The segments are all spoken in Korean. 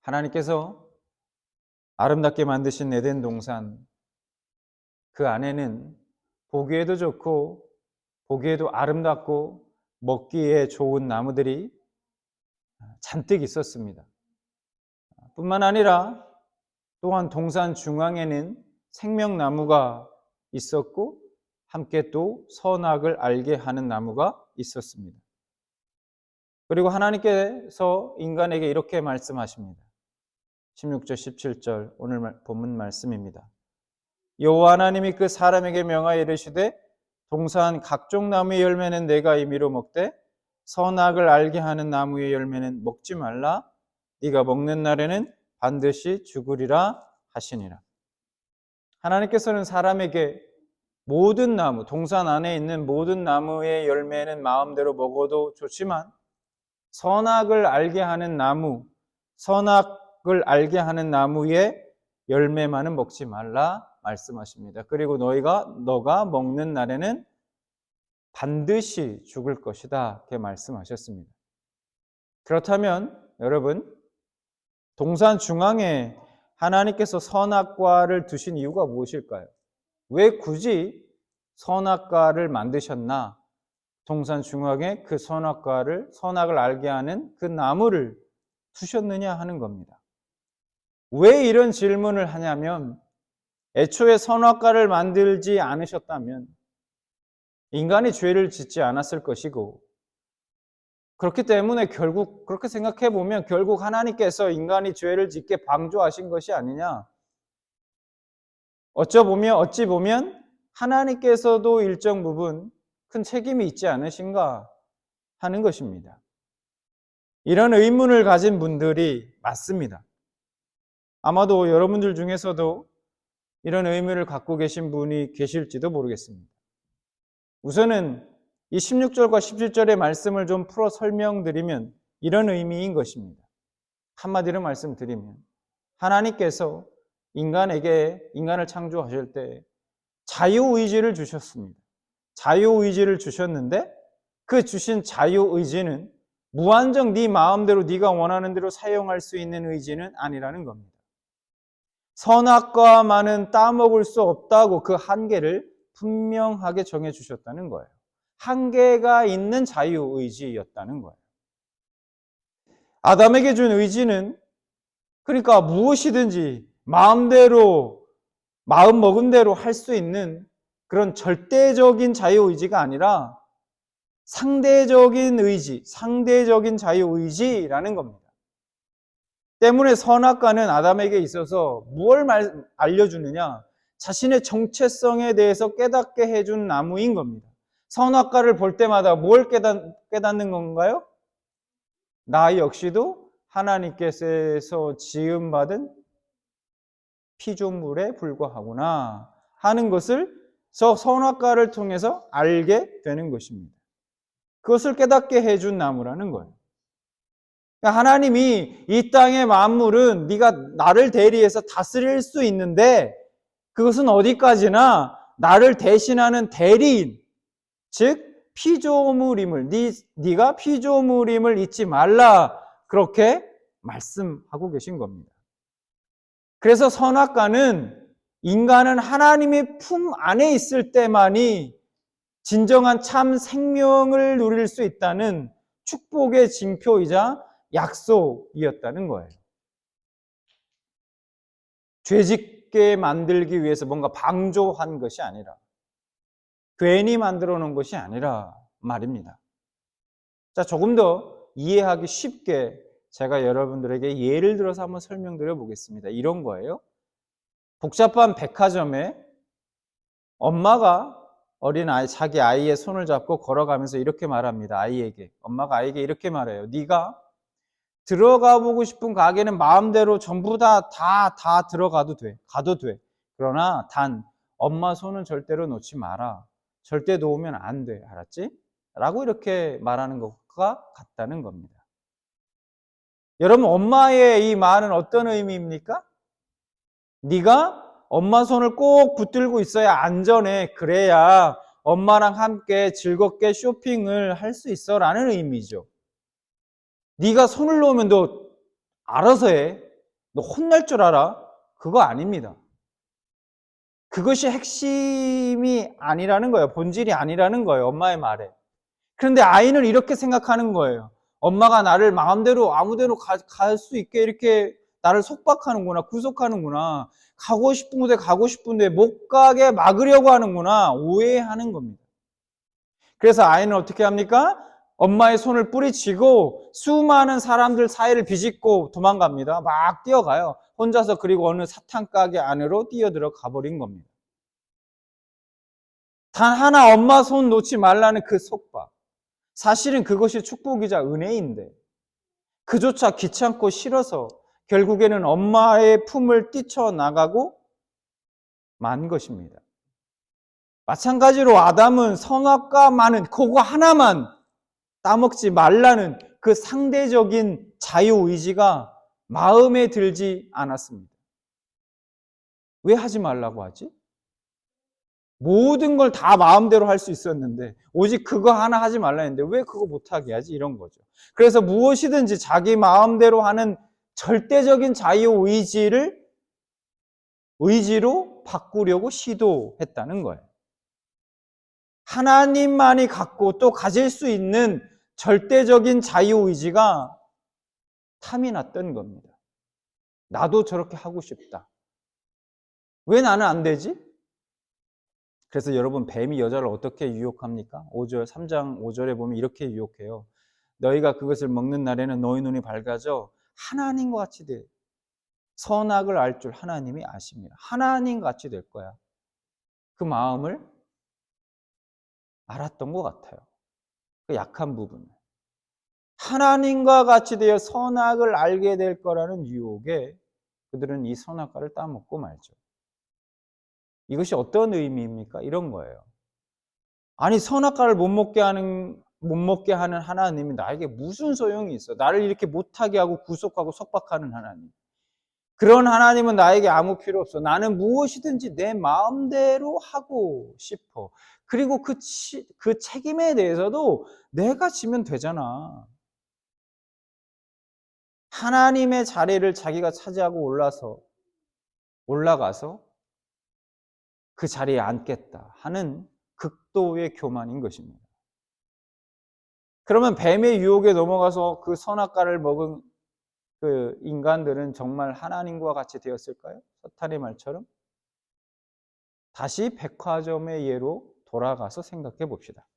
하나님께서 아름답게 만드신 에덴 동산, 그 안에는 보기에도 좋고 보기에도 아름답고 먹기에 좋은 나무들이 잔뜩 있었습니다. 뿐만 아니라 또한 동산 중앙에는 생명나무가 있었고 함께 또 선악을 알게 하는 나무가 있었습니다. 그리고 하나님께서 인간에게 이렇게 말씀하십니다. 16절 17절 오늘 본문 말씀입니다. 여호와 하나님이 그 사람에게 명하여 이르시되 동산 각종 나무의 열매는 내가 임의로 먹되 선악을 알게 하는 나무의 열매는 먹지 말라. 네가 먹는 날에는 반드시 죽으리라 하시니라. 하나님께서는 사람에게 모든 나무, 동산 안에 있는 모든 나무의 열매는 마음대로 먹어도 좋지만 선악을 알게 하는 나무, 선악을 알게 하는 나무의 열매만은 먹지 말라 말씀하십니다. 그리고 너가 먹는 날에는 반드시 죽을 것이다. 이렇게 말씀하셨습니다. 그렇다면 여러분, 동산 중앙에 하나님께서 선악과를 두신 이유가 무엇일까요? 왜 굳이 선악과를 만드셨나? 동산 중앙에 그 선악을 알게 하는 그 나무를 두셨느냐 하는 겁니다. 왜 이런 질문을 하냐면 애초에 선악과를 만들지 않으셨다면 인간이 죄를 짓지 않았을 것이고, 그렇기 때문에 결국 그렇게 생각해 보면 결국 하나님께서 인간이 죄를 짓게 방조하신 것이 아니냐. 어찌 보면 하나님께서도 일정 부분 큰 책임이 있지 않으신가 하는 것입니다. 이런 의문을 가진 분들이 많습니다. 아마도 여러분들 중에서도 이런 의문을 갖고 계신 분이 계실지도 모르겠습니다. 우선은 이 16절과 17절의 말씀을 좀 풀어 설명드리면 이런 의미인 것입니다. 한마디로 말씀드리면 하나님께서 인간을 창조하실 때 자유의지를 주셨습니다. 자유의지를 주셨는데 그 주신 자유의지는 무한정 네 마음대로 네가 원하는 대로 사용할 수 있는 의지는 아니라는 겁니다. 선악과만은 따먹을 수 없다고 그 한계를 분명하게 정해 주셨다는 거예요. 한계가 있는 자유의지였다는 거예요. 아담에게 준 의지는 그러니까 무엇이든지 마음대로 마음 먹은 대로 할 수 있는 그런 절대적인 자유의지가 아니라 상대적인 의지, 상대적인 자유의지라는 겁니다. 때문에 선악과는 아담에게 있어서 무엇을 알려주느냐? 자신의 정체성에 대해서 깨닫게 해준 나무인 겁니다. 선악과를 볼 때마다 뭘 깨닫는 건가요? 나 역시도 하나님께서 지음받은 피조물에 불과하구나 하는 것을 선악과를 통해서 알게 되는 것입니다. 그것을 깨닫게 해준 나무라는 거예요. 하나님이 이 땅의 만물은 네가 나를 대리해서 다스릴 수 있는데 그것은 어디까지나 나를 대신하는 대리인, 즉 피조물임을 네가 피조물임을 잊지 말라 그렇게 말씀하고 계신 겁니다. 그래서 선악과는 인간은 하나님의 품 안에 있을 때만이 진정한 참 생명을 누릴 수 있다는 축복의 징표이자 약속이었다는 거예요. 죄짓게 만들기 위해서 뭔가 방조한 것이 아니라 괜히 만들어 놓은 것이 아니라 말입니다. 자, 조금 더 이해하기 쉽게 제가 여러분들에게 예를 들어서 한번 설명드려 보겠습니다. 이런 거예요. 복잡한 백화점에 엄마가 자기 아이의 손을 잡고 걸어가면서 이렇게 말합니다. 엄마가 아이에게 이렇게 말해요. 네가 들어가 보고 싶은 가게는 마음대로 전부 다 들어가도 돼. 가도 돼. 그러나 단 엄마 손은 절대로 놓지 마라. 절대 놓으면 안 돼. 알았지? 라고 이렇게 말하는 것과 같다는 겁니다. 여러분, 엄마의 이 말은 어떤 의미입니까? 네가 엄마 손을 꼭 붙들고 있어야 안전해. 그래야 엄마랑 함께 즐겁게 쇼핑을 할 수 있어 라는 의미죠. 네가 손을 놓으면 너 알아서 해. 너 혼날 줄 알아? 그거 아닙니다. 그것이 핵심이 아니라는 거예요. 본질이 아니라는 거예요. 엄마의 말에. 그런데 아이는 이렇게 생각하는 거예요. 엄마가 나를 마음대로 아무데로 갈 수 있게 이렇게 나를 속박하는구나, 구속하는구나. 가고 싶은 곳에 가고 싶은데 못 가게 막으려고 하는구나. 오해하는 겁니다. 그래서 아이는 어떻게 합니까? 엄마의 손을 뿌리치고 수많은 사람들 사이를 비집고 도망갑니다. 막 뛰어가요. 혼자서. 그리고 어느 사탕 가게 안으로 뛰어들어 가버린 겁니다. 단 하나 엄마 손 놓지 말라는 그 속박. 사실은 그것이 축복이자 은혜인데 그조차 귀찮고 싫어서 결국에는 엄마의 품을 뛰쳐나가고 만 것입니다. 마찬가지로 아담은 선악과 많은 그거 하나만 따먹지 말라는 그 상대적인 자유의지가 마음에 들지 않았습니다. 왜 하지 말라고 하지? 모든 걸 다 마음대로 할 수 있었는데 오직 그거 하나 하지 말라 했는데 왜 그거 못하게 하지? 이런 거죠. 그래서 무엇이든지 자기 마음대로 하는 절대적인 자유의지로 바꾸려고 시도했다는 거예요. 하나님만이 갖고 또 가질 수 있는 절대적인 자유의지가 탐이 났던 겁니다. 나도 저렇게 하고 싶다. 왜 나는 안 되지? 그래서 여러분, 뱀이 여자를 어떻게 유혹합니까? 5절, 3장 5절에 보면 이렇게 유혹해요. 너희가 그것을 먹는 날에는 너희 눈이 밝아져 하나님과 같이 돼. 선악을 알 줄 하나님이 아십니다. 하나님 같이 될 거야. 그 마음을 알았던 것 같아요. 그 약한 부분을. 하나님과 같이 되어 선악을 알게 될 거라는 유혹에 그들은 이 선악과를 따먹고 말죠. 이것이 어떤 의미입니까? 이런 거예요. 아니, 선악과를 못 먹게 하는 하나님이 나에게 무슨 소용이 있어? 나를 이렇게 못하게 하고 구속하고 속박하는 하나님. 그런 하나님은 나에게 아무 필요 없어. 나는 무엇이든지 내 마음대로 하고 싶어. 그리고 그 책임에 대해서도 내가 지면 되잖아. 하나님의 자리를 자기가 차지하고 올라가서 그 자리에 앉겠다 하는 극도의 교만인 것입니다. 그러면 뱀의 유혹에 넘어가서 그 선악과를 먹은 그 인간들은 정말 하나님과 같이 되었을까요? 사탄의 말처럼? 다시 백화점의 예로 돌아가서 생각해 봅시다.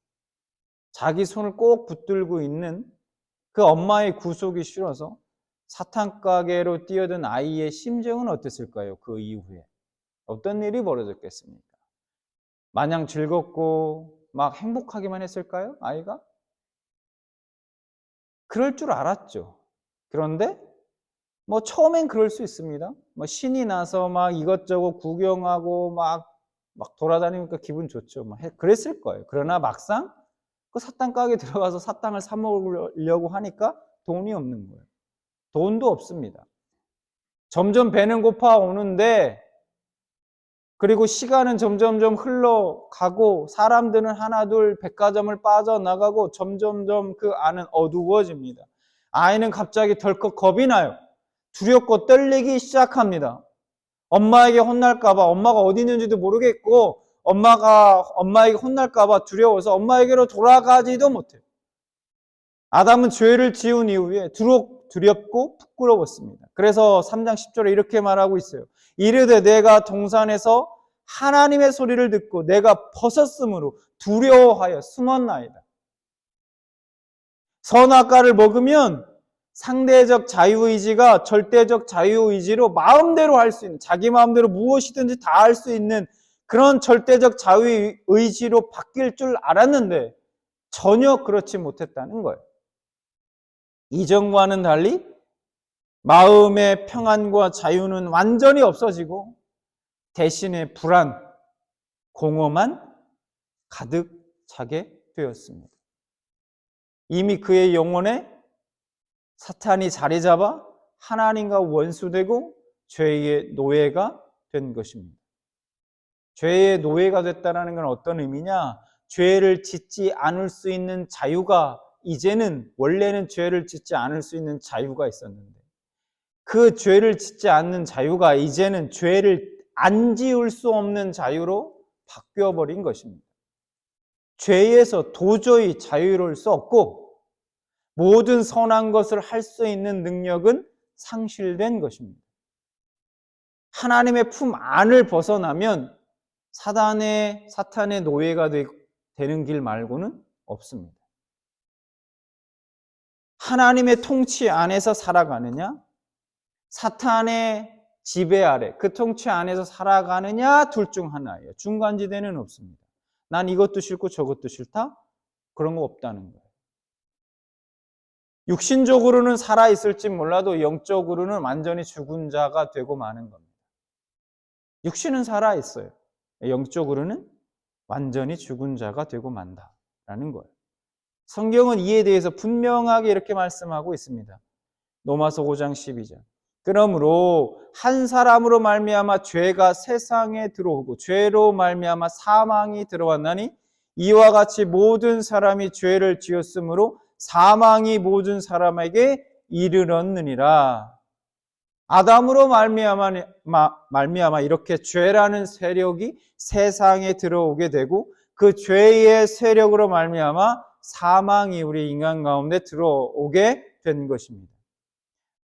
자기 손을 꼭 붙들고 있는 그 엄마의 구속이 싫어서 사탕 가게로 뛰어든 아이의 심정은 어땠을까요? 그 이후에 어떤 일이 벌어졌겠습니까? 마냥 즐겁고 막 행복하기만 했을까요? 아이가? 그럴 줄 알았죠. 그런데 처음엔 그럴 수 있습니다. 신이 나서 막 이것저것 구경하고 막 돌아다니니까 기분 좋죠. 그랬을 거예요. 그러나 막상 그 사탕 가게 들어가서 사탕을 사 먹으려고 하니까 돈이 없는 거예요. 돈도 없습니다. 점점 배는 고파오는데, 그리고 시간은 점점점 흘러가고 사람들은 하나둘 백화점을 빠져나가고 점점점 그 안은 어두워집니다. 아이는 갑자기 덜컥 겁이 나요. 두렵고 떨리기 시작합니다. 엄마에게 혼날까봐, 엄마가 어디 있는지도 모르겠고 엄마에게 혼날까봐 두려워서 엄마에게로 돌아가지도 못해요. 아담은 죄를 지은 이후에 두렵고 부끄러웠습니다. 그래서 3장 10절에 이렇게 말하고 있어요. 이르되 내가 동산에서 하나님의 소리를 듣고 내가 벗었으므로 두려워하여 숨었나이다. 선악과를 먹으면 상대적 자유의지가 절대적 자유의지로 마음대로 할 수 있는, 자기 마음대로 무엇이든지 다 할 수 있는 그런 절대적 자유의지로 바뀔 줄 알았는데 전혀 그렇지 못했다는 거예요. 이전과는 달리 마음의 평안과 자유는 완전히 없어지고 대신에 불안, 공허만 가득 차게 되었습니다. 이미 그의 영혼에 사탄이 자리 잡아 하나님과 원수되고 죄의 노예가 된 것입니다. 죄의 노예가 됐다는 건 어떤 의미냐? 죄를 짓지 않을 수 있는 자유가 이제는, 원래는 죄를 짓지 않을 수 있는 자유가 있었는데 그 죄를 짓지 않는 자유가 이제는 죄를 안 지을 수 없는 자유로 바뀌어버린 것입니다. 죄에서 도저히 자유로울 수 없고 모든 선한 것을 할 수 있는 능력은 상실된 것입니다. 하나님의 품 안을 벗어나면 사탄의 노예가 되는 길 말고는 없습니다. 하나님의 통치 안에서 살아가느냐, 사탄의 지배 아래 그 통치 안에서 살아가느냐, 둘 중 하나예요. 중간지대는 없습니다. 난 이것도 싫고 저것도 싫다? 그런 거 없다는 거예요. 육신적으로는 살아있을지 몰라도 영적으로는 완전히 죽은 자가 되고 마는 겁니다. 육신은 살아있어요. 영적으로는 완전히 죽은 자가 되고 만다라는 거예요. 성경은 이에 대해서 분명하게 이렇게 말씀하고 있습니다. 로마서 5장 12절. 그러므로 한 사람으로 말미암아 죄가 세상에 들어오고 죄로 말미암아 사망이 들어왔나니 이와 같이 모든 사람이 죄를 지었으므로 사망이 모든 사람에게 이르렀느니라. 아담으로 말미암아 이렇게 죄라는 세력이 세상에 들어오게 되고 그 죄의 세력으로 말미암아 사망이 우리 인간 가운데 들어오게 된 것입니다.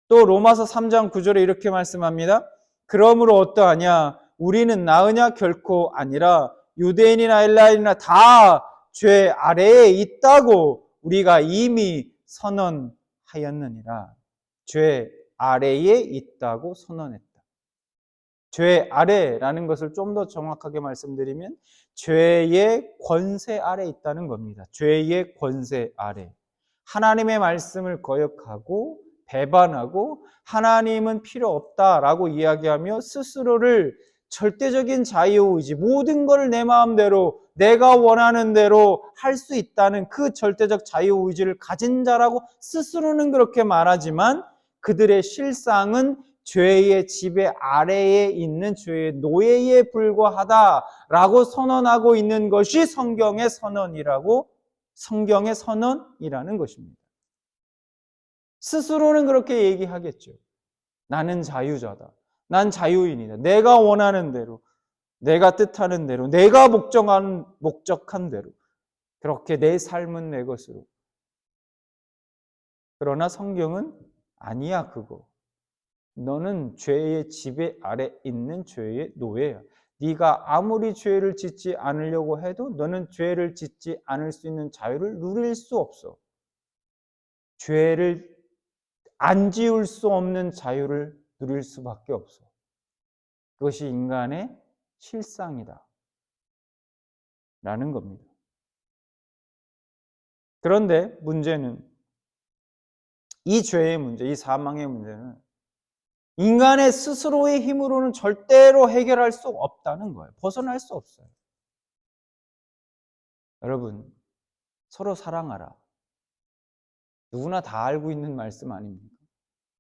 또 로마서 3장 9절에 이렇게 말씀합니다. 그러므로 어떠하냐? 우리는 나으냐? 결코 아니라 유대인이나 헬라인이나 다 죄 아래에 있다고 우리가 이미 선언하였느니라. 죄 아래에 있다고 선언했다. 죄 아래라는 것을 좀 더 정확하게 말씀드리면 죄의 권세 아래 있다는 겁니다. 죄의 권세 아래. 하나님의 말씀을 거역하고 배반하고 하나님은 필요 없다라고 이야기하며 스스로를 절대적인 자유의지, 모든 걸 내 마음대로 내가 원하는 대로 할 수 있다는 그 절대적 자유의지를 가진 자라고 스스로는 그렇게 말하지만 그들의 실상은 죄의 지배 아래에 있는 죄의 노예에 불과하다라고 선언하고 있는 것이 성경의 선언이라는 것입니다. 스스로는 그렇게 얘기하겠죠. 나는 자유자다. 난 자유인이다. 내가 원하는 대로, 내가 뜻하는 대로, 내가 목적한 대로 그렇게 내 삶은 내 것으로. 그러나 성경은 아니야 그거. 너는 죄의 지배 아래 있는 죄의 노예야. 네가 아무리 죄를 짓지 않으려고 해도 너는 죄를 짓지 않을 수 있는 자유를 누릴 수 없어. 죄를 안 지을 수 없는 자유를 누릴 수밖에 없어. 그것이 인간의 실상이다. 라는 겁니다. 그런데 문제는 이 죄의 문제, 이 사망의 문제는 인간의 스스로의 힘으로는 절대로 해결할 수 없다는 거예요. 벗어날 수 없어요. 여러분, 서로 사랑하라. 누구나 다 알고 있는 말씀 아닙니까?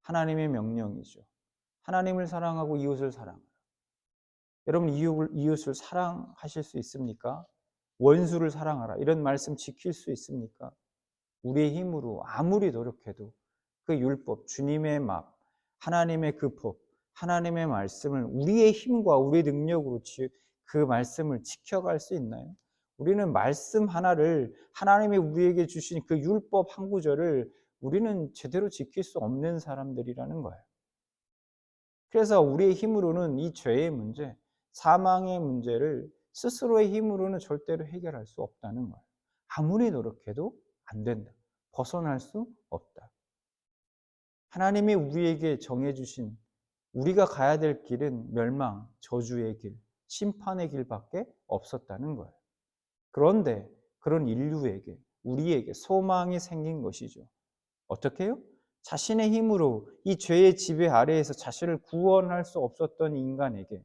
하나님의 명령이죠. 하나님을 사랑하고 이웃을 사랑하라. 여러분, 이웃을 사랑하실 수 있습니까? 원수를 사랑하라. 이런 말씀 지킬 수 있습니까? 우리의 힘으로 아무리 노력해도 그 율법, 주님의 막, 하나님의 그 법, 하나님의 말씀을 우리의 힘과 우리의 능력으로 그 말씀을 지켜갈 수 있나요? 우리는 말씀 하나를, 하나님이 우리에게 주신 그 율법 한 구절을 우리는 제대로 지킬 수 없는 사람들이라는 거예요. 그래서 우리의 힘으로는 이 죄의 문제, 사망의 문제를 스스로의 힘으로는 절대로 해결할 수 없다는 거예요. 아무리 노력해도 안 된다. 벗어날 수 없다. 하나님이 우리에게 정해주신 우리가 가야 될 길은 멸망, 저주의 길, 심판의 길밖에 없었다는 거예요. 그런데 그런 인류에게, 우리에게 소망이 생긴 것이죠. 어떻게 해요? 자신의 힘으로 이 죄의 지배 아래에서 자신을 구원할 수 없었던 인간에게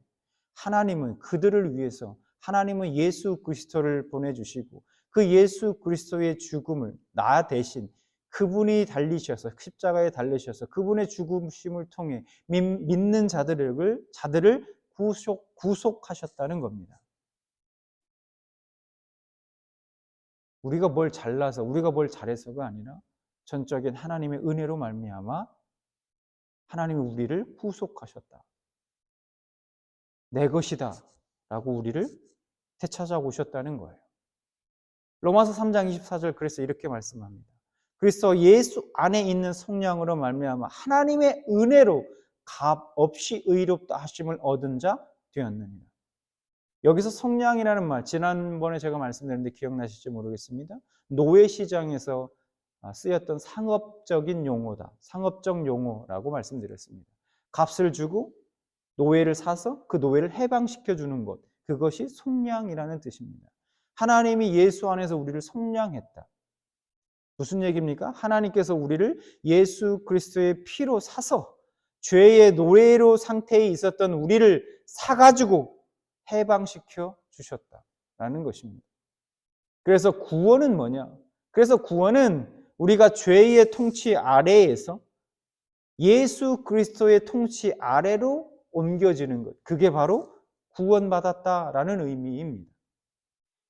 하나님은 그들을 위해서 하나님은 예수 그리스도를 보내주시고 그 예수 그리스도의 죽음을 나 대신 그분이 달리셔서 십자가에 달리셔서 그분의 죽으심을 통해 믿는 자들을 구속하셨다는 겁니다. 우리가 뭘 잘나서 우리가 뭘 잘해서가 아니라 전적인 하나님의 은혜로 말미암아 하나님이 우리를 후속하셨다. 내 것이다 라고 우리를 되찾아오셨다는 거예요. 로마서 3장 24절 그래서 이렇게 말씀합니다. 그리스도 예수 안에 있는 성령으로 말미암아 하나님의 은혜로 값 없이 의롭다 하심을 얻은 자 되었느니라. 여기서 성량이라는 말, 지난번에 제가 말씀드렸는데 기억나실지 모르겠습니다. 노예 시장에서 쓰였던 상업적인 용어다. 상업적 용어라고 말씀드렸습니다. 값을 주고 노예를 사서 그 노예를 해방시켜주는 것, 그것이 속량이라는 뜻입니다. 하나님이 예수 안에서 우리를 속량했다. 무슨 얘기입니까? 하나님께서 우리를 예수 그리스도의 피로 사서 죄의 노예로 상태에 있었던 우리를 사가지고 해방시켜 주셨다라는 것입니다. 그래서 구원은 뭐냐? 그래서 구원은 우리가 죄의 통치 아래에서 예수 그리스도의 통치 아래로 옮겨지는 것. 그게 바로 구원받았다라는 의미입니다.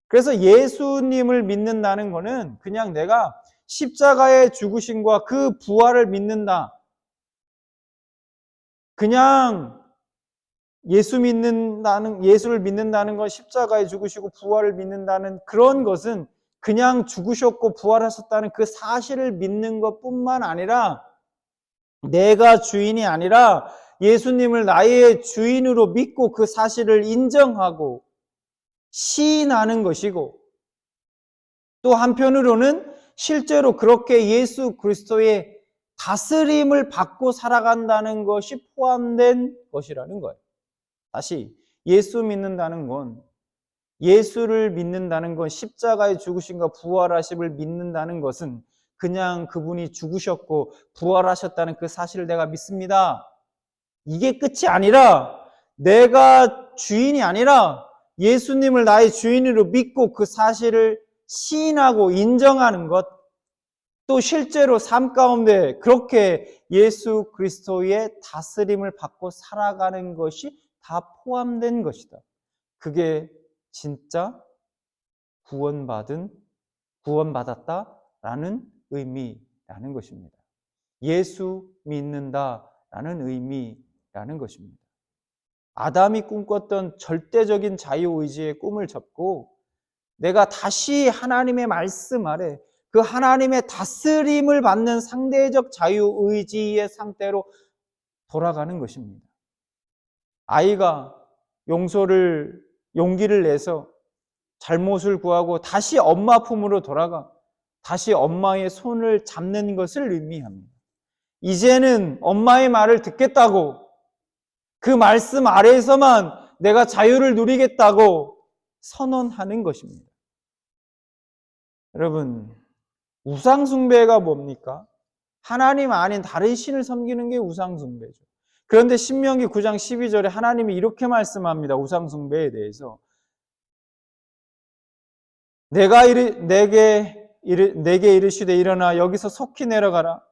그래서 예수님을 믿는다는 것은 그냥 내가 십자가의 죽으심과 그 부활을 믿는다. 그냥 예수를 믿는다는 건 십자가에 죽으시고 부활을 믿는다는 그런 것은 그냥 죽으셨고 부활하셨다는 그 사실을 믿는 것뿐만 아니라 내가 주인이 아니라 예수님을 나의 주인으로 믿고 그 사실을 인정하고 시인하는 것이고 또 한편으로는 실제로 그렇게 예수 그리스도의 다스림을 받고 살아간다는 것이 포함된 것이라는 거예요. 다시 예수 믿는다는 건 예수를 믿는다는 건 십자가의 죽으심과 부활하심을 믿는다는 것은 그냥 그분이 죽으셨고 부활하셨다는 그 사실을 내가 믿습니다. 이게 끝이 아니라 내가 주인이 아니라 예수님을 나의 주인으로 믿고 그 사실을 시인하고 인정하는 것, 또 실제로 삶 가운데 그렇게 예수 그리스도의 다스림을 받고 살아가는 것이 다 포함된 것이다. 그게 진짜 구원받았다라는 의미라는 것입니다. 예수 믿는다라는 의미라는 것입니다. 아담이 꿈꿨던 절대적인 자유의지의 꿈을 접고 내가 다시 하나님의 말씀 아래 그 하나님의 다스림을 받는 상대적 자유의지의 상태로 돌아가는 것입니다. 아이가 용기를 내서 잘못을 구하고 다시 엄마 품으로 돌아가 다시 엄마의 손을 잡는 것을 의미합니다. 이제는 엄마의 말을 듣겠다고 그 말씀 아래에서만 내가 자유를 누리겠다고 선언하는 것입니다. 여러분, 우상숭배가 뭡니까? 하나님 아닌 다른 신을 섬기는 게 우상숭배죠. 그런데 신명기 9장 12절에 하나님이 이렇게 말씀합니다. 우상숭배에 대해서. 내게 이르시되 일어나 여기서 속히 내려가라.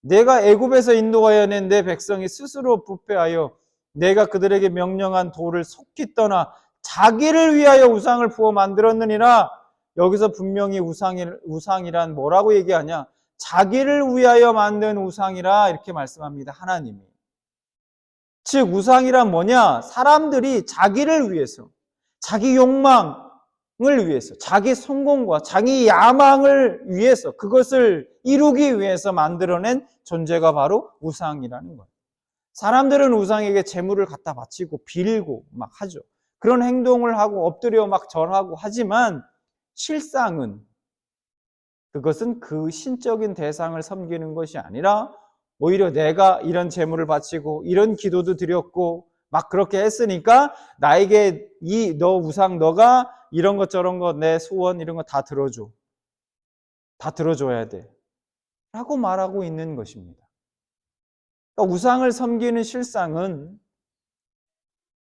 내가 애굽에서 인도하여 낸 내 백성이 스스로 부패하여 내가 그들에게 명령한 도를 속히 떠나 자기를 위하여 우상을 부어 만들었느니라. 여기서 분명히 우상이란 뭐라고 얘기하냐? 자기를 위하여 만든 우상이라 이렇게 말씀합니다. 하나님이. 즉 우상이란 뭐냐? 사람들이 자기를 위해서, 자기 욕망을 위해서, 자기 성공과 자기 야망을 위해서, 그것을 이루기 위해서 만들어낸 존재가 바로 우상이라는 거예요. 사람들은 우상에게 재물을 갖다 바치고 빌고 막 하죠. 그런 행동을 하고 엎드려 막 절하고 하지만 실상은 그것은 그 신적인 대상을 섬기는 것이 아니라 오히려 내가 이런 재물을 바치고 이런 기도도 드렸고 막 그렇게 했으니까 나에게 너 우상 너가 이런 것 저런 것 내 소원 이런 거 다 들어줘. 다 들어줘야 돼. 라고 말하고 있는 것입니다. 그러니까 우상을 섬기는 실상은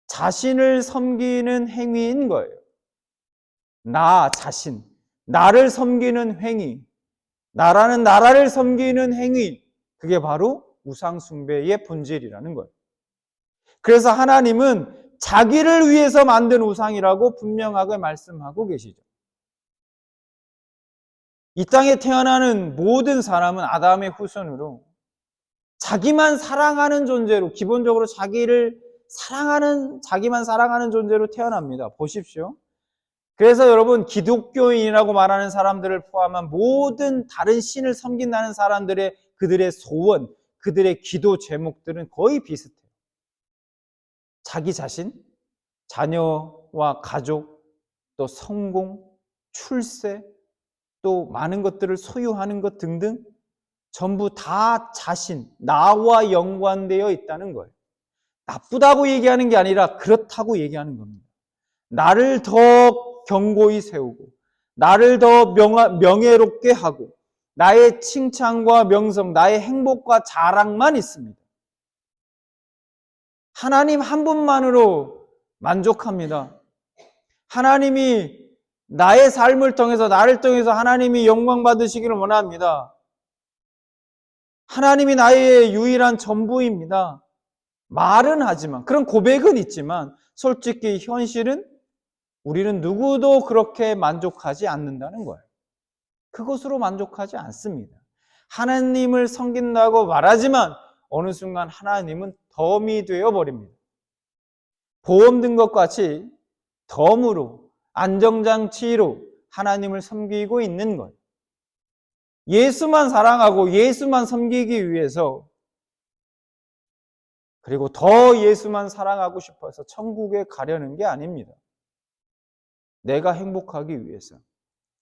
자신을 섬기는 행위인 거예요. 나 자신, 나를 섬기는 행위, 나라는 나라를 섬기는 행위, 그게 바로 우상 숭배의 본질이라는 거예요. 그래서 하나님은 자기를 위해서 만든 우상이라고 분명하게 말씀하고 계시죠. 이 땅에 태어나는 모든 사람은 아담의 후손으로 자기만 사랑하는 존재로, 기본적으로 자기만 사랑하는 존재로 태어납니다. 보십시오. 그래서 여러분, 기독교인이라고 말하는 사람들을 포함한 모든 다른 신을 섬긴다는 사람들의 그들의 소원, 그들의 기도 제목들은 거의 비슷해요. 자기 자신, 자녀와 가족, 또 성공, 출세, 또 많은 것들을 소유하는 것 등등 전부 다 자신, 나와 연관되어 있다는 거예요. 나쁘다고 얘기하는 게 아니라 그렇다고 얘기하는 겁니다. 나를 더 견고히 세우고, 나를 더 명예롭게 하고, 나의 칭찬과 명성, 나의 행복과 자랑만 있습니다. 하나님 한 분만으로 만족합니다. 하나님이 나의 삶을 통해서, 나를 통해서 하나님이 영광 받으시기를 원합니다. 하나님이 나의 유일한 전부입니다. 말은 하지만, 그런 고백은 있지만 솔직히 현실은 우리는 누구도 그렇게 만족하지 않는다는 거예요. 그것으로 만족하지 않습니다. 하나님을 섬긴다고 말하지만 어느 순간 하나님은 덤이 되어버립니다. 보험 든 것 같이 덤으로, 안정장치로 하나님을 섬기고 있는 거예요. 예수만 사랑하고 예수만 섬기기 위해서, 그리고 더 예수만 사랑하고 싶어서 천국에 가려는 게 아닙니다. 내가 행복하기 위해서,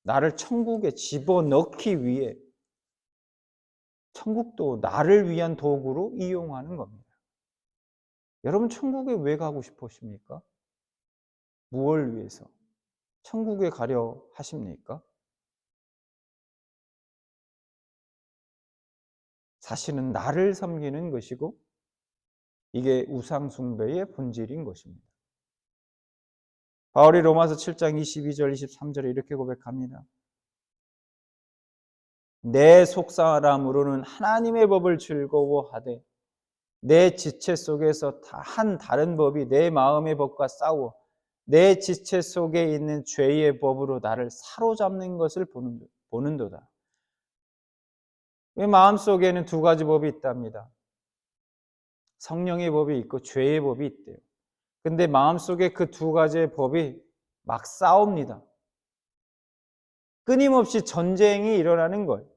나를 천국에 집어넣기 위해 천국도 나를 위한 도구로 이용하는 겁니다. 여러분, 천국에 왜 가고 싶으십니까? 무엇을 위해서 천국에 가려 하십니까? 사실은 나를 섬기는 것이고 이게 우상 숭배의 본질인 것입니다. 바울이 로마서 7장 22절 23절에 이렇게 고백합니다. 내 속사람으로는 하나님의 법을 즐거워하되 내 지체 속에서 한 다른 법이 내 마음의 법과 싸워 내 지체 속에 있는 죄의 법으로 나를 사로잡는 것을 보는도다. 왜 마음속에는 두 가지 법이 있답니다. 성령의 법이 있고 죄의 법이 있대요. 근데 마음속에 그 두 가지의 법이 막 싸웁니다. 끊임없이 전쟁이 일어나는 거예요.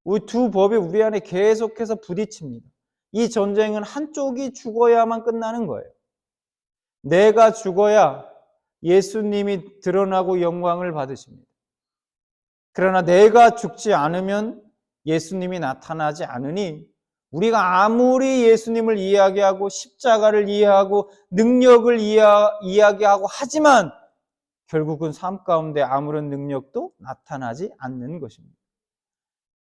우리 두 법이 우리 안에 계속해서 부딪힙니다. 이 전쟁은 한쪽이 죽어야만 끝나는 거예요. 내가 죽어야 예수님이 드러나고 영광을 받으십니다. 그러나 내가 죽지 않으면 예수님이 나타나지 않으니 우리가 아무리 예수님을 이야기하고 십자가를 이해하고 능력을 이야기하고 하지만 결국은 삶 가운데 아무런 능력도 나타나지 않는 것입니다.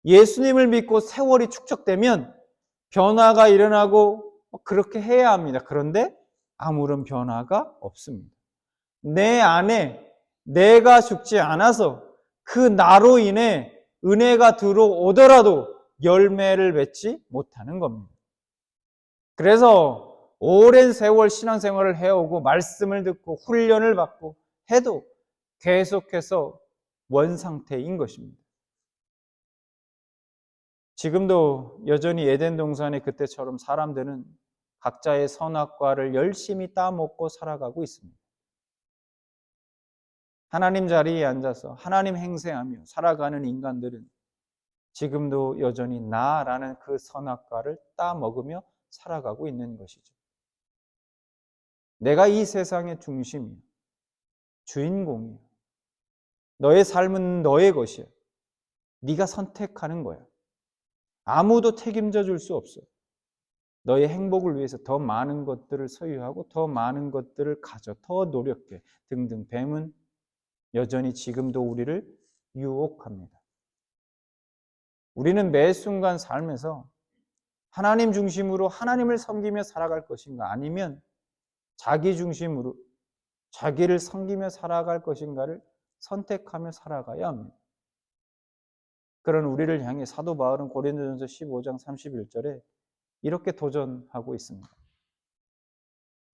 예수님을 믿고 세월이 축적되면 변화가 일어나고 그렇게 해야 합니다. 그런데 아무런 변화가 없습니다. 내 안에 내가 죽지 않아서 그 나로 인해 은혜가 들어오더라도 열매를 맺지 못하는 겁니다. 그래서 오랜 세월 신앙생활을 해오고 말씀을 듣고 훈련을 받고 해도 계속해서 원상태인 것입니다. 지금도 여전히 에덴 동산의 그때처럼 사람들은 각자의 선악과를 열심히 따먹고 살아가고 있습니다. 하나님 자리에 앉아서 하나님 행세하며 살아가는 인간들은 지금도 여전히 나라는 그 선악과를 따먹으며 살아가고 있는 것이죠. 내가 이 세상의 중심이야. 주인공이야. 너의 삶은 너의 것이야. 네가 선택하는 거야. 아무도 책임져 줄 수 없어. 너의 행복을 위해서 더 많은 것들을 소유하고 더 많은 것들을 가져, 더 노력해 등등. 뱀은 여전히 지금도 우리를 유혹합니다. 우리는 매 순간 삶에서 하나님 중심으로 하나님을 섬기며 살아갈 것인가, 아니면 자기 중심으로 자기를 섬기며 살아갈 것인가를 선택하며 살아가야 합니다. 그런 우리를 향해 사도 바울은 고린도전서 15장 31절에 이렇게 도전하고 있습니다.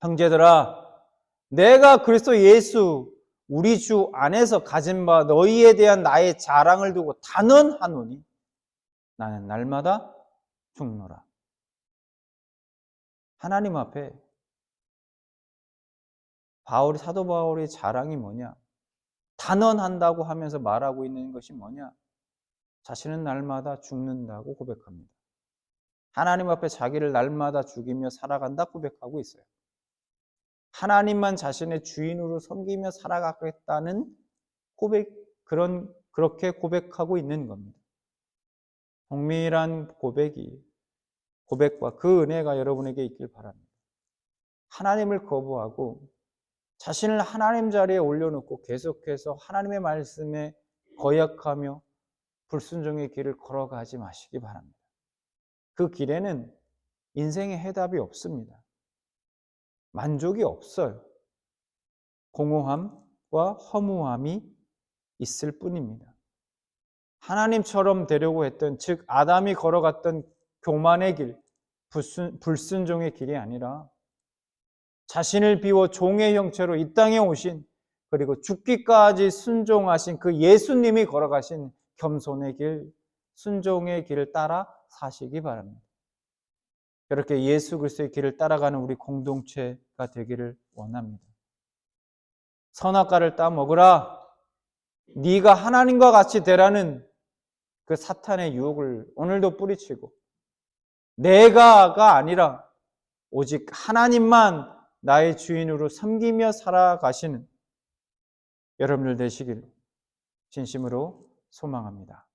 형제들아, 내가 그리스도 예수 우리 주 안에서 가진 바 너희에 대한 나의 자랑을 두고 단언하노니 나는 날마다 죽노라. 하나님 앞에 사도 바울의 자랑이 뭐냐? 단언한다고 하면서 말하고 있는 것이 뭐냐? 자신은 날마다 죽는다고 고백합니다. 하나님 앞에 자기를 날마다 죽이며 살아간다 고백하고 있어요. 하나님만 자신의 주인으로 섬기며 살아가겠다는 그렇게 고백하고 있는 겁니다. 동일한 고백과 그 은혜가 여러분에게 있길 바랍니다. 하나님을 거부하고 자신을 하나님 자리에 올려놓고 계속해서 하나님의 말씀에 거역하며 불순종의 길을 걸어가지 마시기 바랍니다. 그 길에는 인생의 해답이 없습니다. 만족이 없어요. 공허함과 허무함이 있을 뿐입니다. 하나님처럼 되려고 했던, 즉 아담이 걸어갔던 교만의 길, 불순종의 길이 아니라 자신을 비워 종의 형체로 이 땅에 오신, 그리고 죽기까지 순종하신 그 예수님이 걸어가신 겸손의 길, 순종의 길을 따라 사시기 바랍니다. 그렇게 예수 그리스도의 길을 따라가는 우리 공동체가 되기를 원합니다. 선악과를 따먹으라, 네가 하나님과 같이 되라는 그 사탄의 유혹을 오늘도 뿌리치고, 내가가 아니라 오직 하나님만 나의 주인으로 섬기며 살아가시는 여러분들 되시길 진심으로 소망합니다.